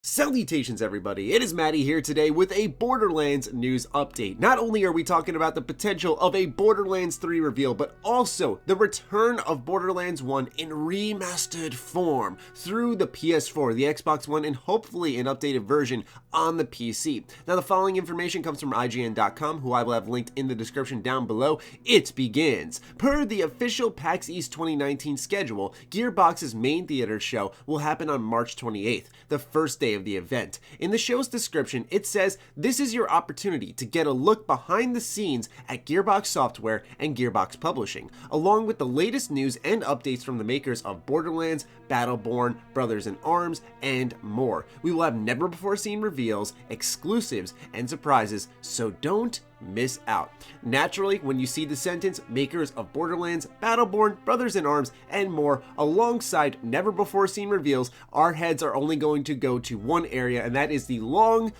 Salutations everybody, it is Matty here today with a Borderlands news update. Not only are we talking about the potential of a Borderlands 3 reveal, but also the return of Borderlands 1 in remastered form through the PS4, the Xbox One, and hopefully an updated version on the PC. Now the following information comes from IGN.com, who I will have linked in the description down below. It begins. Per the official PAX East 2019 schedule, Gearbox's main theater show will happen on March 28th, the first day of the event. In the show's description, it says, "This is your opportunity to get a look behind the scenes at Gearbox Software and Gearbox Publishing, along with the latest news and updates from the makers of Borderlands, Battleborn, Brothers in Arms, and more. We will have never-before-seen reveals, exclusives, and surprises, so don't miss out." Naturally, when you see the sentence, makers of Borderlands, Battleborn, Brothers in Arms, and more, alongside never-before-seen reveals, our heads are only going to go to one area, and that is the long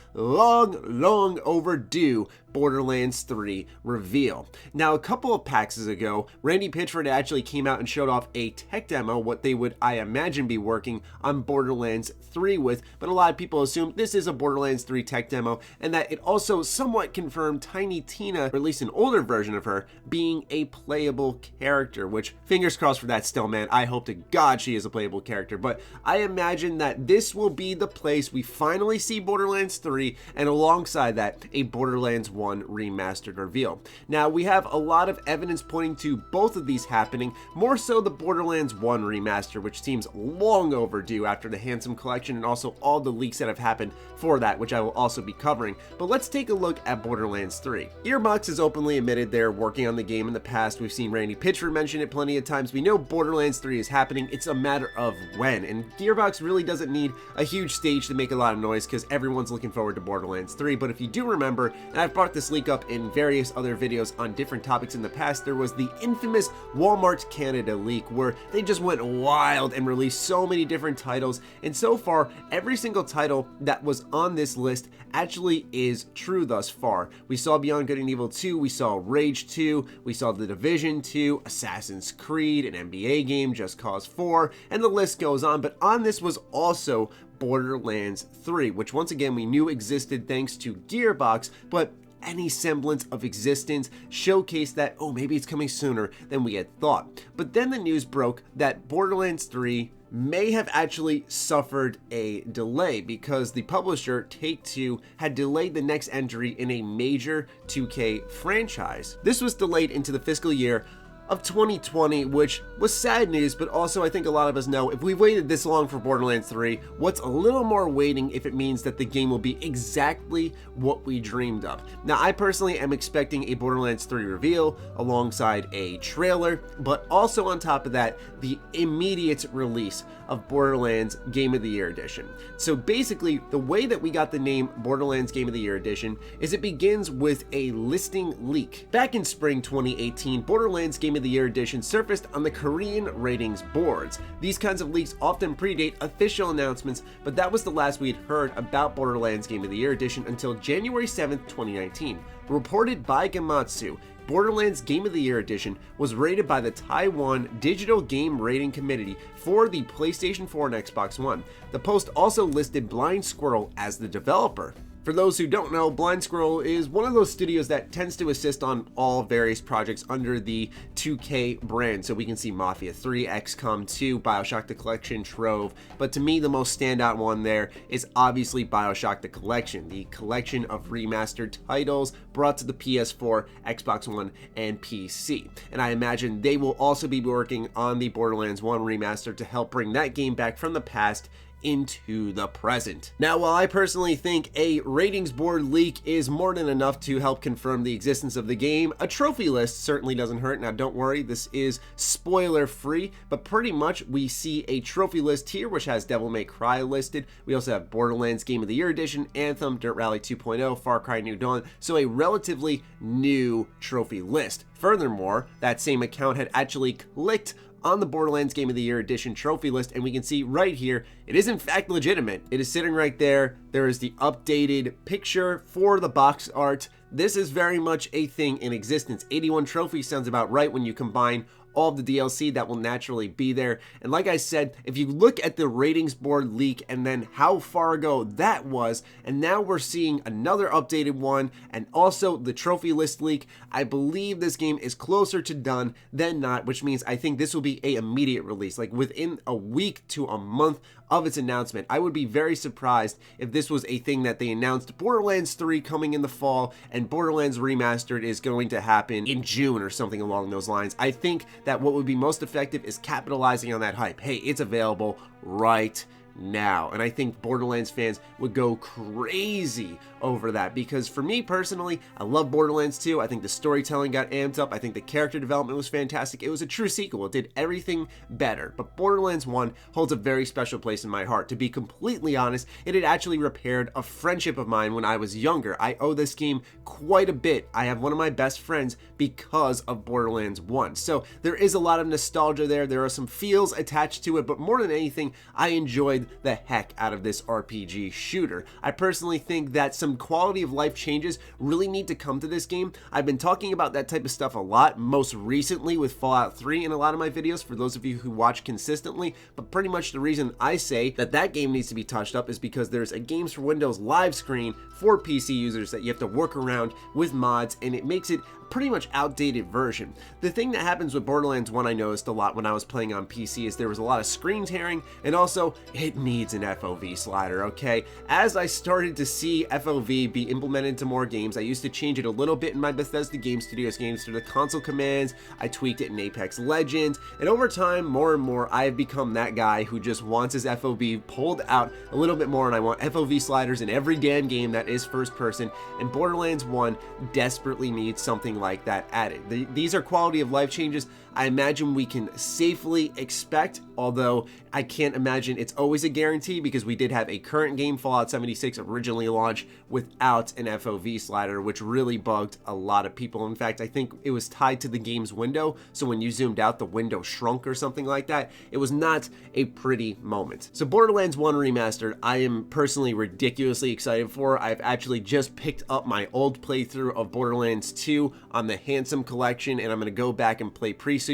overdue Borderlands 3 reveal. Now, a couple of PAXs ago, Randy Pitchford actually came out and showed off a tech demo, what they would, I imagine, be working on Borderlands 3 with, but a lot of people assume this is a Borderlands 3 tech demo, and that it also somewhat confirmed Tiny Tina, or at least an older version of her, being a playable character, which, fingers crossed for that still, man. I hope to God she is a playable character, but I imagine that this will be the place we finally see Borderlands 3, and alongside that, a Borderlands 1 remastered reveal. Now, we have a lot of evidence pointing to both of these happening, more so the Borderlands 1 remaster, which seems long overdue after the Handsome Collection and also all the leaks that have happened for that, which I will also be covering. But let's take a look at Borderlands 3. Gearbox has openly admitted they're working on the game in the past. We've seen Randy Pitchford mention it plenty of times. We know Borderlands 3 is happening. It's a matter of when, and Gearbox really doesn't need a huge stage to make a lot of noise because everyone's looking forward to Borderlands 3. But if you do remember, and I've brought this leak up in various other videos on different topics in the past, there was the infamous Walmart Canada leak where they just went wild and released so many different titles, and so far every single title that was on this list actually is true thus far. We saw Beyond Good and Evil 2, we saw Rage 2, we saw The Division 2, Assassin's Creed, an NBA game, Just Cause 4, and the list goes on, but on this was also Borderlands 3, which once again we knew existed thanks to Gearbox, but any semblance of existence showcased that, oh, maybe it's coming sooner than we had thought. But then the news broke that Borderlands 3 may have actually suffered a delay because the publisher, Take-Two, had delayed the next entry in a major 2K franchise. This was delayed into the fiscal year of 2020, which was sad news, but also I think a lot of us know if we've waited this long for Borderlands 3, what's a little more waiting if it means that the game will be exactly what we dreamed of. Now, I personally am expecting a Borderlands 3 reveal alongside a trailer, but also on top of that, the immediate release of Borderlands Game of the Year Edition. So basically, the way that we got the name Borderlands Game of the Year Edition is it begins with a listing leak. Back in spring 2018, Borderlands Game of the Year Edition surfaced on the Korean ratings boards. These kinds of leaks often predate official announcements, but that was the last we had heard about Borderlands Game of the Year Edition until January 7th, 2019. Reported by Gematsu, Borderlands Game of the Year Edition was rated by the Taiwan Digital Game Rating Committee for the PlayStation 4 and Xbox One. The post also listed Blind Squirrel as the developer. For those who don't know, Blind Squirrel is one of those studios that tends to assist on all various projects under the 2K brand. So we can see Mafia 3, XCOM 2, BioShock the Collection, Trove. But to me, the most standout one there is obviously BioShock the Collection, the collection of remastered titles brought to the PS4, Xbox One, and PC. And I imagine they will also be working on the Borderlands 1 remaster to help bring that game back from the past into the present. Now, while I personally think a ratings board leak is more than enough to help confirm the existence of the game, a trophy list certainly doesn't hurt. Now, don't worry, this is spoiler free, but pretty much we see a trophy list here which has Devil May Cry listed. We also have Borderlands Game of the Year Edition, Anthem, Dirt Rally 2.0, Far Cry New Dawn, so a relatively new trophy list. Furthermore, that same account had actually clicked on the Borderlands Game of the Year Edition trophy list, and we can see right here, it is in fact legitimate. It is sitting right there. There is the updated picture for the box art. This is very much a thing in existence. 81 trophies sounds about right when you combine all of the DLC that will naturally be there. And like I said, if you look at the ratings board leak and then how far ago that was, and now we're seeing another updated one, and also the trophy list leak, I believe this game is closer to done than not, which means I think this will be a immediate release, like within a week to a month of its announcement. I would be very surprised if this was a thing that they announced Borderlands 3 coming in the fall and Borderlands Remastered is going to happen in June or something along those lines. I think that what would be most effective is capitalizing on that hype. Hey, it's available right now. And I think Borderlands fans would go crazy over that, because for me personally, I love Borderlands 2. I think the storytelling got amped up. I think the character development was fantastic. It was a true sequel. It did everything better. But Borderlands 1 holds a very special place in my heart. To be completely honest, it had actually repaired a friendship of mine when I was younger. I owe this game quite a bit. I have one of my best friends because of Borderlands 1. So there is a lot of nostalgia there. There are some feels attached to it, but more than anything, I enjoyed the heck out of this RPG shooter. I personally think that some quality of life changes really need to come to this game. I've been talking about that type of stuff a lot, most recently with Fallout 3 in a lot of my videos for those of you who watch consistently, but pretty much the reason I say that that game needs to be touched up is because there's a Games for Windows live screen for PC users that you have to work around with mods, and it makes it pretty much outdated version. The thing that happens with Borderlands 1 I noticed a lot when I was playing on PC is there was a lot of screen tearing, and also it needs an FOV slider, okay? As I started to see FOV be implemented into more games, I used to change it a little bit in my Bethesda Game Studios games through the console commands. I tweaked it in Apex Legends, and over time, more and more, I have become that guy who just wants his FOV pulled out a little bit more, and I want FOV sliders in every damn game that is first person, and Borderlands 1 desperately needs something like that added. These are quality of life changes I imagine we can safely expect, although I can't imagine it's always a guarantee, because we did have a current game, Fallout 76, originally launched without an FOV slider, which really bugged a lot of people. In fact, I think it was tied to the game's window, so when you zoomed out, the window shrunk or something like that. It was not a pretty moment. So Borderlands 1 Remastered, I am personally ridiculously excited for. I've actually just picked up my old playthrough of Borderlands 2 on the Handsome Collection, and I'm going to go back and play pre-sequel.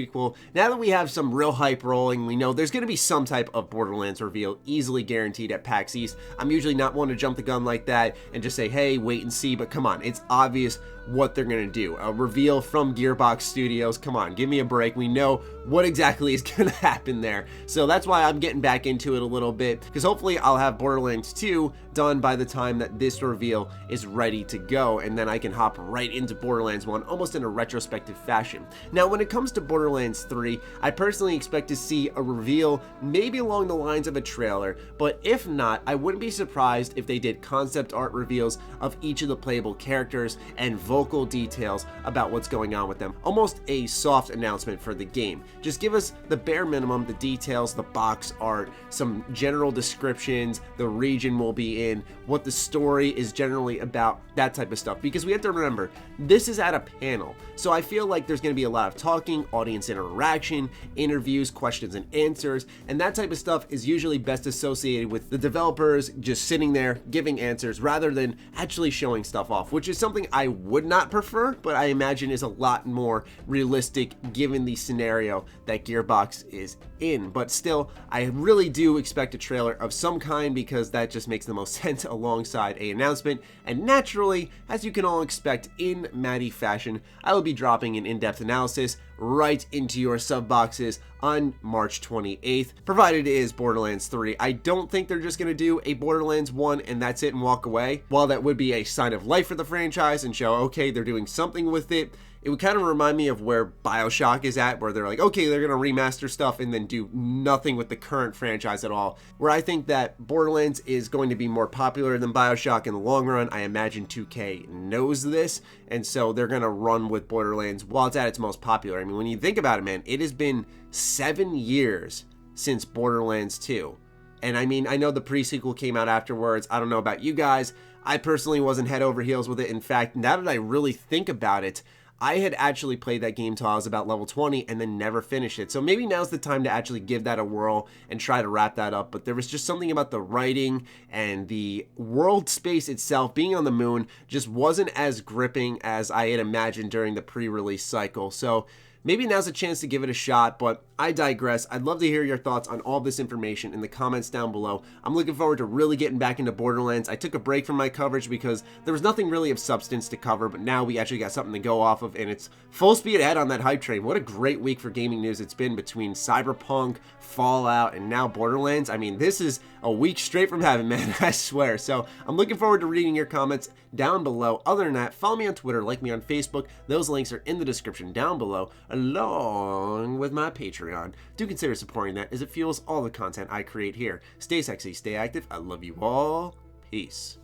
Now that we have some real hype rolling, we know there's going to be some type of Borderlands reveal easily guaranteed at PAX East. I'm usually not one to jump the gun like that and just say, hey, wait and see, but come on, it's obvious what they're going to do. A reveal from Gearbox Studios, come on, give me a break. We know what exactly is going to happen there. So that's why I'm getting back into it a little bit, because hopefully I'll have Borderlands 2 done by the time that this reveal is ready to go, and then I can hop right into Borderlands 1 almost in a retrospective fashion. Now, when it comes to Borderlands 3, I personally expect to see a reveal maybe along the lines of a trailer, but if not, I wouldn't be surprised if they did concept art reveals of each of the playable characters and vocal details about what's going on with them. Almost a soft announcement for the game. Just give us the bare minimum, the details, the box art, some general descriptions, the region we'll be in, what the story is generally about, that type of stuff. Because we have to remember, this is at a panel, so I feel like there's going to be a lot of talking, audience interaction, interviews, questions and answers, and that type of stuff is usually best associated with the developers just sitting there giving answers rather than actually showing stuff off, which is something I would not prefer, but I imagine is a lot more realistic given the scenario that Gearbox is in. But still, I really do expect a trailer of some kind, because that just makes the most sense alongside an announcement. And naturally, as you can all expect in Matty fashion, I will be dropping an in-depth analysis right into your sub boxes on March 28th, provided it is Borderlands 3. I don't think they're just going to do a Borderlands 1 and that's it and walk away. While that would be a sign of life for the franchise and show, okay, they're doing something with it, it would kind of remind me of where BioShock is at, where they're like, okay, they're going to remaster stuff and then do nothing with the current franchise at all. Where I think that Borderlands is going to be more popular than BioShock in the long run. I imagine 2K knows this, and so they're going to run with Borderlands while it's at its most popular. I mean, when you think about it, man, it has been 7 years since Borderlands 2. And I mean, I know the pre-sequel came out afterwards. I don't know about you guys. I personally wasn't head over heels with it. In fact, now that I really think about it, I had actually played that game till I was about level 20 and then never finished it. So maybe now's the time to actually give that a whirl and try to wrap that up. But there was just something about the writing and the world space itself, being on the moon, just wasn't as gripping as I had imagined during the pre-release cycle. So maybe now's a chance to give it a shot, but I digress. I'd love to hear your thoughts on all this information in the comments down below. I'm looking forward to really getting back into Borderlands. I took a break from my coverage because there was nothing really of substance to cover, but now we actually got something to go off of, and it's full speed ahead on that hype train. What a great week for gaming news it's been between Cyberpunk, Fallout, and now Borderlands. I mean, this is a week straight from heaven, man, I swear. So I'm looking forward to reading your comments down below. Other than that, follow me on Twitter, like me on Facebook. Those links are in the description down below, along with my Patreon. Do consider supporting that as it fuels all the content I create here. Stay sexy, stay active. I love you all. Peace.